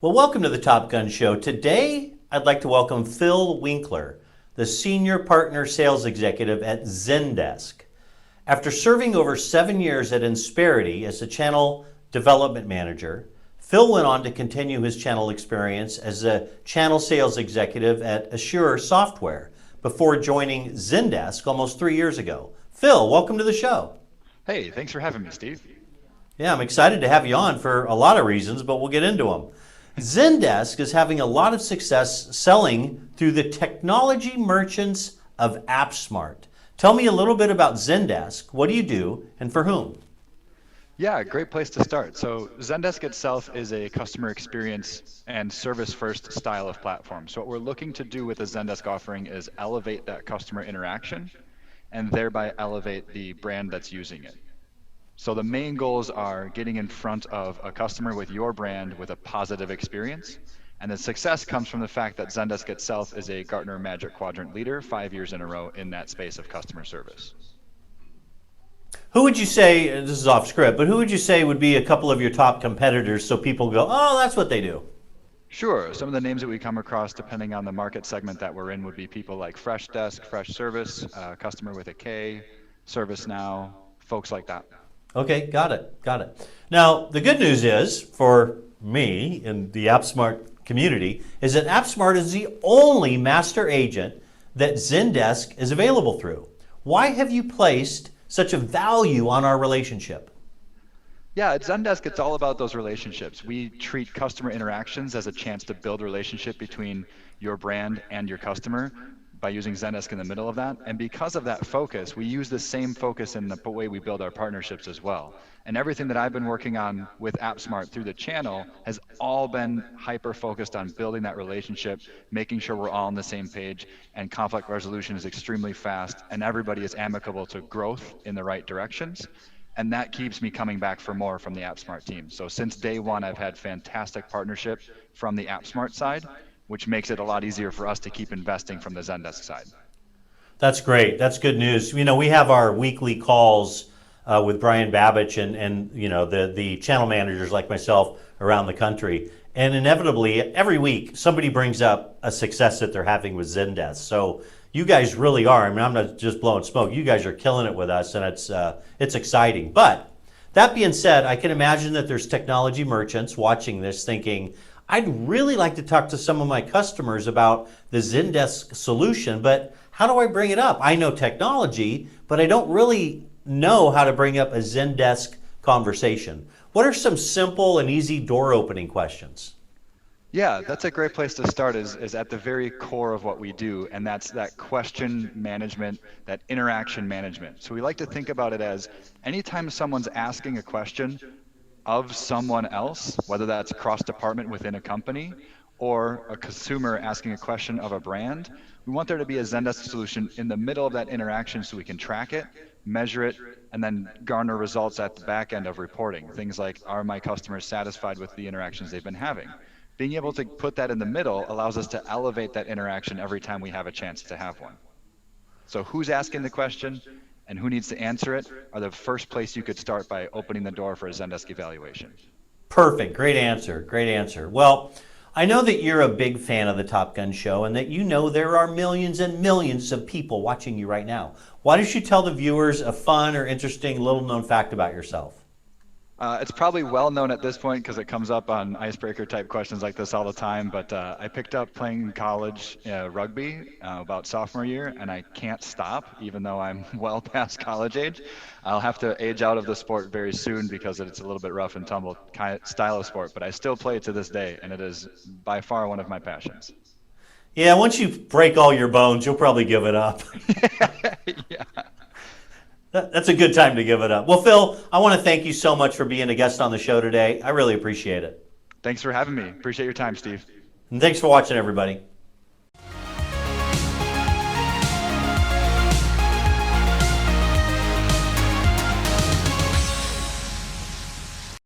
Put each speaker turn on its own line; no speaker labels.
Well, welcome to the Top Gun Show. Today, I'd like to welcome Phil Winkler, the Senior Partner Sales Executive at Zendesk. After serving over 7 years at Insperity as the Channel Development Manager, Phil went on to continue his channel experience as a Channel Sales Executive at Assure Software before joining Zendesk almost 3 years ago. Phil, welcome to the show.
Hey, thanks for having me, Steve.
Yeah, I'm excited to have you on for a lot of reasons, but we'll get into them. Zendesk is having a lot of success selling through the technology merchants of AppSmart. Tell me a little bit about Zendesk. What do you do and for whom?
Yeah, great place to start. So Zendesk itself is a customer experience and service-first style of platform. So what we're looking to do with the Zendesk offering is elevate that customer interaction and thereby elevate the brand that's using it. So the main goals are getting in front of a customer with your brand with a positive experience. And the success comes from the fact that Zendesk itself is a Gartner Magic Quadrant leader 5 years in a row in that space of customer service.
Who would you say, this is off script, but who would you say would be a couple of your top competitors so people go, oh, that's what they do?
Sure, some of the names that we come across depending on the market segment that we're in would be people like Freshdesk, Freshservice, Customer with a K, ServiceNow, folks like that.
Okay, got it. Now, the good news is, for me in the AppSmart community, is that AppSmart is the only master agent that Zendesk is available through. Why have you placed such a value on our relationship?
Yeah, at Zendesk, it's all about those relationships. We treat customer interactions as a chance to build a relationship between your brand and your customer by using Zendesk in the middle of that. And because of that focus, we use the same focus in the way we build our partnerships as well. And everything that I've been working on with AppSmart through the channel has all been hyper-focused on building that relationship, making sure we're all on the same page, and conflict resolution is extremely fast, and everybody is amicable to growth in the right directions. And that keeps me coming back for more from the AppSmart team. So since day one, I've had fantastic partnership from the AppSmart side, which makes it a lot easier for us to keep investing from the Zendesk side.
That's great. That's good news. You know, we have our weekly calls with Brian Babich and you know the channel managers like myself around the country. And inevitably, every week, somebody brings up a success that they're having with Zendesk. So you guys really are. I mean, I'm not just blowing smoke. You guys are killing it with us, and it's exciting. But that being said, I can imagine that there's technology merchants watching this thinking, I'd really like to talk to some of my customers about the Zendesk solution, but how do I bring it up? I know technology, but I don't really know how to bring up a Zendesk conversation. What are some simple and easy door opening questions?
Yeah, that's a great place to start is at the very core of what we do, and that's that question management, that interaction management. So we like to think about it as anytime someone's asking a question of someone else, whether that's cross-department within a company or a consumer asking a question of a brand, we want there to be a Zendesk solution in the middle of that interaction so we can track it, measure it, and then garner results at the back end of reporting. Things like, are my customers satisfied with the interactions they've been having? Being able to put that in the middle allows us to elevate that interaction every time we have a chance to have one. So who's asking the question and who needs to answer it are the first place you could start by opening the door for a Zendesk evaluation.
Perfect. Great answer. Great answer. Well, I know that you're a big fan of the Top Gun show and that you know there are millions and millions of people watching you right now. Why don't you tell the viewers a fun or interesting little known fact about yourself?
It's probably well known at this point because it comes up on icebreaker type questions like this all the time, but I picked up playing college rugby about sophomore year, and I can't stop even though I'm well past college age. I'll have to age out of the sport very soon because it's a little bit rough and tumble kind of style of sport, but I still play it to this day, and it is by far one of my passions.
Yeah, once you break all your bones, you'll probably give it up.
Yeah.
That's a good time to give it up. Well, Phil, I want to thank you so much for being a guest on the show today. I really appreciate it.
Thanks for having me. Appreciate your time, Steve.
And thanks for watching, everybody.